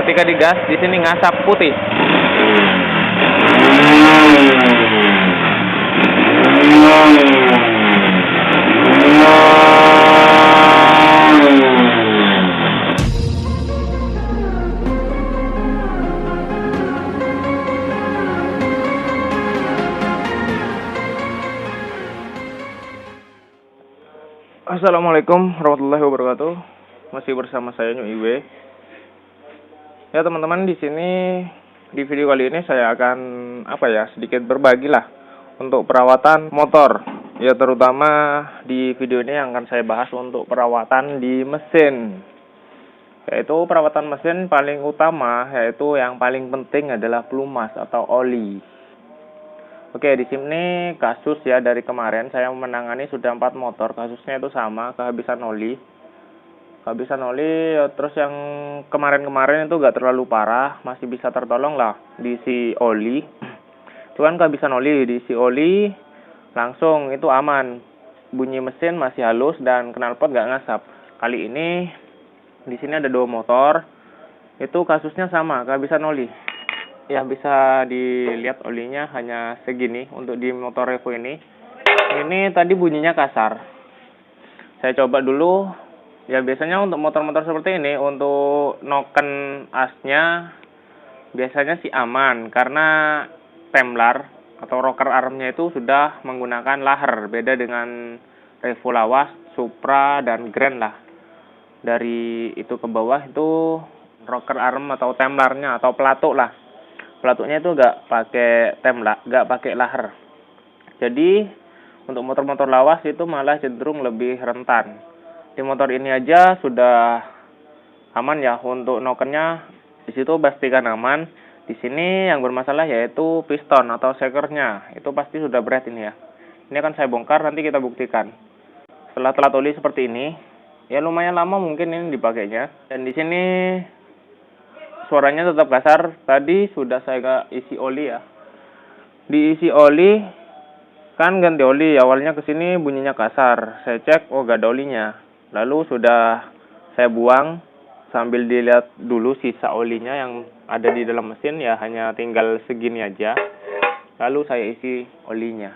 ketika digas di sini ngasap putih. Assalamualaikum warahmatullahi wabarakatuh. Masih bersama saya Nyu Iwe. Ya teman-teman, di sini di video kali ini saya akan sedikit berbagi lah untuk perawatan motor. Ya terutama di video ini yang akan saya bahas untuk perawatan di mesin. Yaitu perawatan mesin paling utama, yaitu yang paling penting adalah pelumas atau oli. Oke, di sini kasus ya dari kemarin saya menangani sudah 4 motor, kasusnya itu sama, kehabisan oli. Terus yang kemarin-kemarin itu gak terlalu parah, masih bisa tertolong lah diisi oli. Itu kan kehabisan oli, diisi oli langsung itu aman. Bunyi mesin masih halus dan knalpot gak ngasap. Kali ini di sini ada 2 motor, itu kasusnya sama, kehabisan oli. Ya bisa dilihat olinya hanya segini untuk di motor Revo ini. Ini tadi bunyinya kasar. Saya coba dulu. Ya biasanya untuk motor-motor seperti ini untuk noken asnya biasanya sih aman karena temlar atau rocker armnya itu sudah menggunakan laher. Beda dengan Revo lawas, Supra dan Grand lah. Dari itu ke bawah itu rocker arm atau temlarnya atau pelatuk lah. Pelatuknya itu gak pakai gak pakai laher. Jadi untuk motor-motor lawas itu malah cenderung lebih rentan. Di motor ini aja sudah aman ya untuk nokennya. Di situ pastikan aman. Di sini yang bermasalah yaitu piston atau shakernya. Itu pasti sudah berat ini ya. Ini akan saya bongkar, nanti kita buktikan. Setelah telat oli seperti ini, ya lumayan lama mungkin ini dipakainya. Dan di sini suaranya tetap kasar. Tadi sudah saya isi oli ya. Diisi oli, kan ganti oli. Awalnya kesini bunyinya kasar. Saya cek, oh gak ada olinya. Lalu sudah saya buang sambil dilihat dulu sisa olinya yang ada di dalam mesin. Ya hanya tinggal segini aja. Lalu saya isi olinya.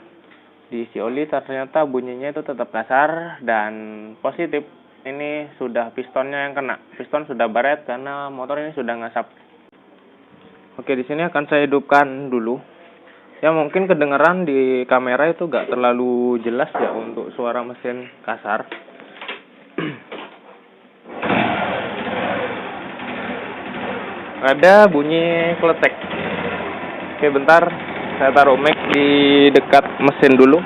Diisi oli ternyata bunyinya itu tetap kasar dan positif. Ini sudah pistonnya yang kena. Piston sudah baret karena motor ini sudah ngasap. Oke, di sini akan saya hidupkan dulu. Ya mungkin kedengaran di kamera itu gak terlalu jelas ya untuk suara mesin kasar. Ada bunyi kletek. Oke, bentar saya taruh mic di dekat mesin dulu.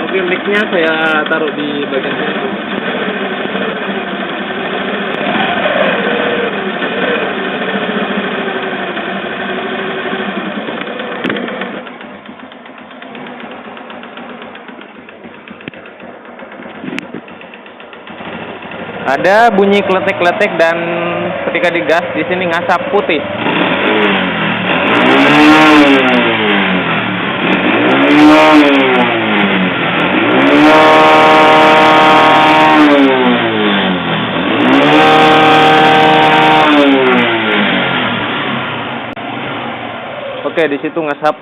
Oke, mic-nya saya taruh di bagian sini. Ada bunyi kletek-kletek dan ketika digas di sini ngasap putih. Oke, di situ ngasap.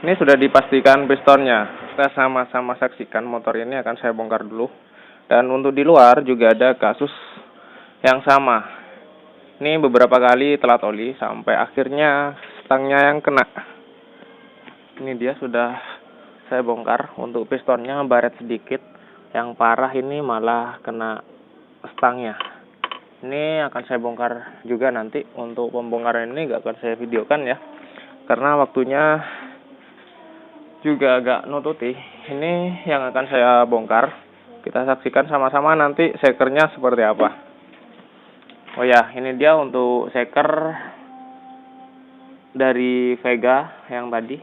Ini sudah dipastikan pistonnya. Kita sama-sama saksikan motor ini akan saya bongkar dulu. Dan untuk di luar juga ada kasus yang sama. Ini beberapa kali telat oli sampai akhirnya stangnya yang kena. Ini dia sudah saya bongkar. Untuk pistonnya baret sedikit. Yang parah ini malah kena stangnya. Ini akan saya bongkar juga nanti. Untuk pembongkaran ini gak akan saya videokan ya, karena waktunya juga agak nututi. Ini yang akan saya bongkar. Kita saksikan sama-sama nanti shakernya seperti apa. Oh ya, ini dia untuk shaker dari Vega yang tadi.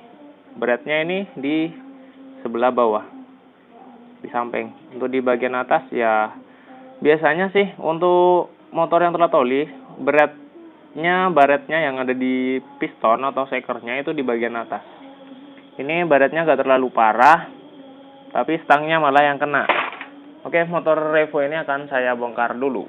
Beratnya ini di sebelah bawah, di samping. Untuk di bagian atas ya biasanya sih untuk motor yang telat oli, baretnya yang ada di piston atau shakernya itu di bagian atas. Ini baretnya gak terlalu parah, tapi stangnya malah yang kena. Oke, motor Revo ini akan saya bongkar dulu.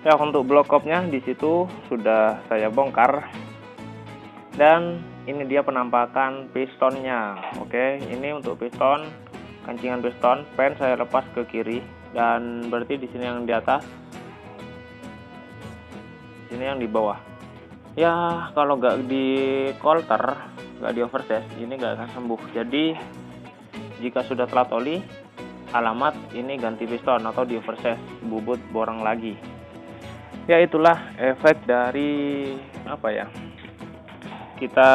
Ya, untuk blok kopnya di situ sudah saya bongkar. Dan ini dia penampakan pistonnya. Oke, ini untuk piston, kancingan piston, pen saya lepas ke kiri, dan berarti di sini yang di atas, sini yang di bawah. Ya, kalau nggak di kolter, nggak di oversize, ini nggak akan sembuh. Jadi jika sudah telat oli, alamat ini ganti piston atau di oversize, bubut borang lagi. Ya, itulah efek dari apa ya, kita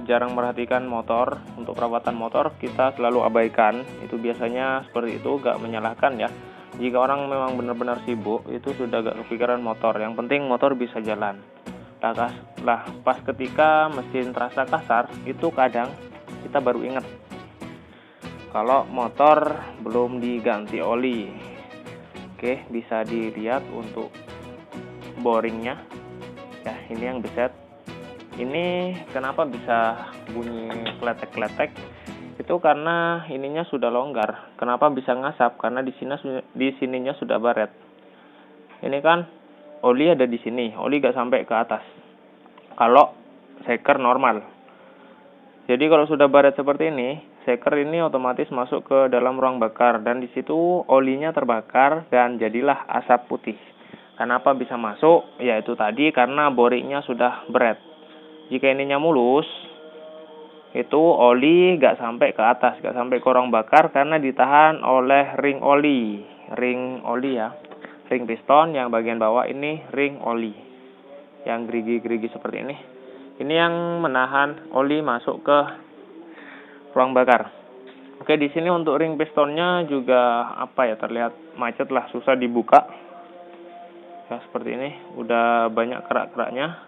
jarang merhatikan motor. Untuk perawatan motor kita selalu abaikan, itu biasanya seperti itu, gak menyalahkan ya. Jika orang memang benar-benar sibuk, itu sudah gak kepikiran motor, yang penting motor bisa jalan. Lah pas ketika mesin terasa kasar, itu kadang kita baru ingat kalau motor belum diganti oli. Oke, bisa dilihat untuk boringnya ya, ini yang beset. Ini kenapa bisa bunyi kletek-kletek, itu karena ininya sudah longgar. Kenapa bisa ngasap? Karena di sininya sudah baret. Ini kan oli ada di sini, oli gak sampai ke atas kalau shaker normal. Jadi kalau sudah baret seperti ini, shaker ini otomatis masuk ke dalam ruang bakar, dan di situ olinya terbakar dan jadilah asap putih. Kenapa bisa masuk? Ya itu tadi, karena boringnya sudah berat. Jika ininya mulus, itu oli gak sampai ke atas, gak sampai ke ruang bakar, karena ditahan oleh ring oli. Ring oli ya, ring piston yang bagian bawah ini ring oli, yang gerigi-gerigi seperti ini. Ini yang menahan oli masuk ke ruang bakar. Oke, di sini untuk ring pistonnya juga apa ya, terlihat macet lah, susah dibuka. Ya, seperti ini, udah banyak kerak-keraknya.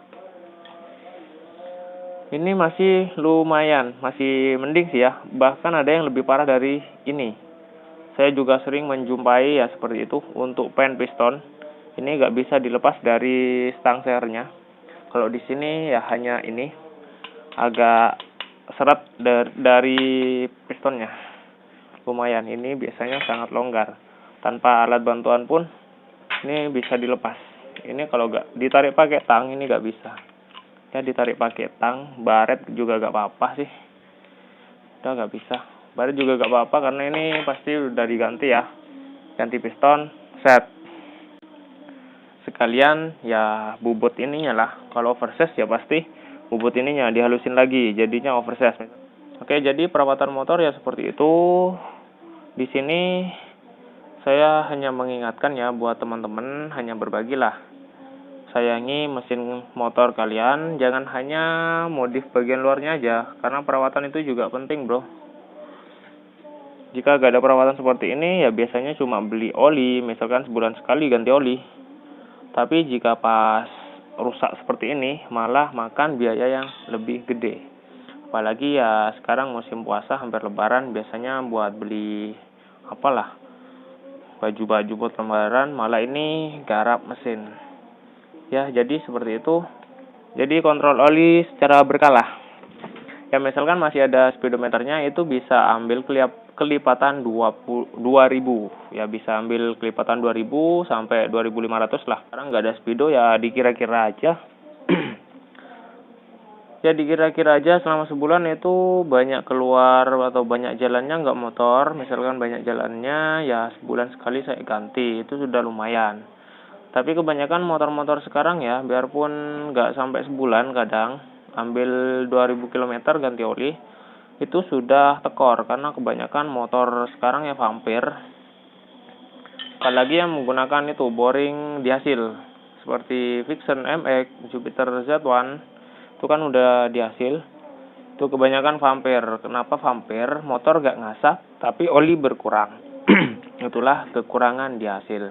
Ini masih lumayan, masih mending sih ya. Bahkan ada yang lebih parah dari ini. Saya juga sering menjumpai ya seperti itu. Untuk pen piston, ini nggak bisa dilepas dari stang sernya. Kalau di sini ya hanya ini agak seret dari pistonnya. Lumayan, ini biasanya sangat longgar. Tanpa alat bantuan pun ini bisa dilepas. Ini kalau nggak ditarik pakai tang, ini nggak bisa. Ya, ditarik pakai tang, baret juga nggak apa-apa sih. Udah nggak bisa. Baret juga nggak apa-apa karena ini pasti udah diganti ya. Ganti piston, set. Sekalian ya bubut ininya lah. Kalau oversize ya pasti bubut ininya dihalusin lagi, jadinya oversize. Oke, jadi perawatan motor ya seperti itu. Di sini saya hanya mengingatkan ya buat teman-teman, hanya berbagilah. Sayangi mesin motor kalian, jangan hanya modif bagian luarnya aja, karena perawatan itu juga penting, bro. Jika gak ada perawatan seperti ini, ya biasanya cuma beli oli, misalkan sebulan sekali ganti oli. Tapi jika pas rusak seperti ini, malah makan biaya yang lebih gede. Apalagi ya sekarang musim puasa, hampir lebaran, biasanya buat beli apalah, baju-baju buat lembaran, malah ini garap mesin. Ya, jadi seperti itu. Jadi kontrol oli secara berkala. Ya, misalkan masih ada speedometernya, itu bisa ambil kelipatan 2000. Ya, bisa ambil kelipatan 2000 sampai 2500 lah. Sekarang nggak ada speedo, ya dikira-kira aja. Jadi kira-kira aja selama sebulan itu banyak keluar atau banyak jalannya nggak motor, misalkan banyak jalannya ya sebulan sekali saya ganti, itu sudah lumayan. Tapi kebanyakan motor-motor sekarang ya, biarpun nggak sampai sebulan kadang, ambil 2000 km ganti oli, itu sudah tekor, karena kebanyakan motor sekarang ya vampir. Apalagi yang menggunakan itu boring di hasil, seperti Vixen MX, Jupiter Z1, itu kan udah di hasil. Itu kebanyakan vampir. Kenapa vampir? Motor gak ngasap, tapi oli berkurang. Itulah kekurangan di hasil.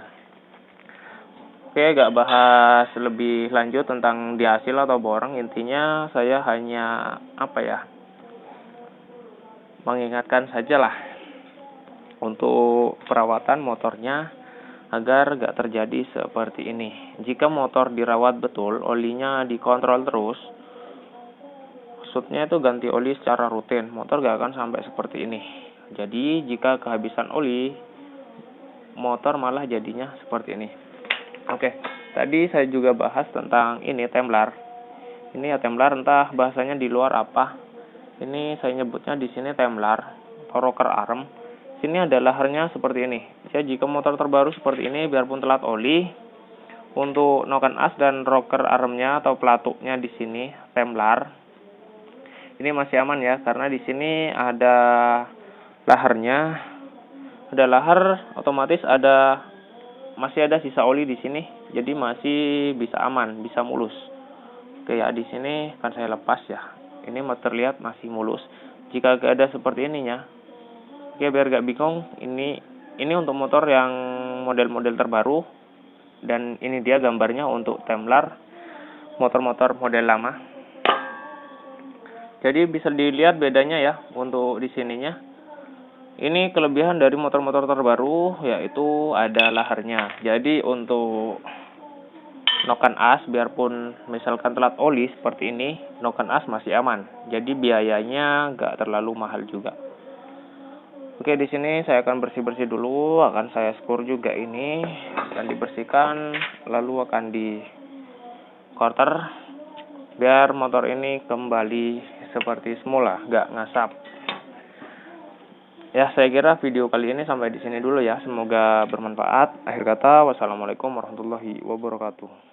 Oke, gak bahas lebih lanjut tentang di hasil atau borong. Intinya saya hanya mengingatkan sajalah untuk perawatan motornya agar gak terjadi seperti ini. Jika motor dirawat betul, olinya dikontrol terus, maksudnya itu ganti oli secara rutin, motor gak akan sampai seperti ini. Jadi jika kehabisan oli, motor malah jadinya seperti ini. Oke, tadi saya juga bahas tentang ini templar. Ini ya templar, entah bahasanya di luar apa. Ini saya nyebutnya di sini templar atau rocker arm. Sini ada laharnya seperti ini. Ya, jika motor terbaru seperti ini, biarpun telat oli, untuk noken as dan rocker armnya atau pelatuknya di sini templar, ini masih aman ya, karena di sini ada laharnya, ada lahar, otomatis masih ada sisa oli di sini, jadi masih bisa aman, bisa mulus. Oke ya, di sini kan saya lepas ya, ini terlihat masih mulus. Jika gak ada seperti ininya, oke, biar gak bingung, ini untuk motor yang model-model terbaru, dan ini dia gambarnya untuk templar, motor-motor model lama. Jadi bisa dilihat bedanya ya untuk di sininya. Ini kelebihan dari motor-motor terbaru, yaitu ada laharnya. Jadi untuk noken as, biarpun misalkan telat oli seperti ini, noken as masih aman. Jadi biayanya nggak terlalu mahal juga. Oke, di sini saya akan bersih-bersih dulu, akan saya skur juga ini, akan dibersihkan, lalu akan di quarter, biar motor ini kembali seperti semula, nggak ngasap. Ya, saya kira video kali ini sampai di sini dulu ya. Semoga bermanfaat. Akhir kata, wassalamualaikum warahmatullahi wabarakatuh.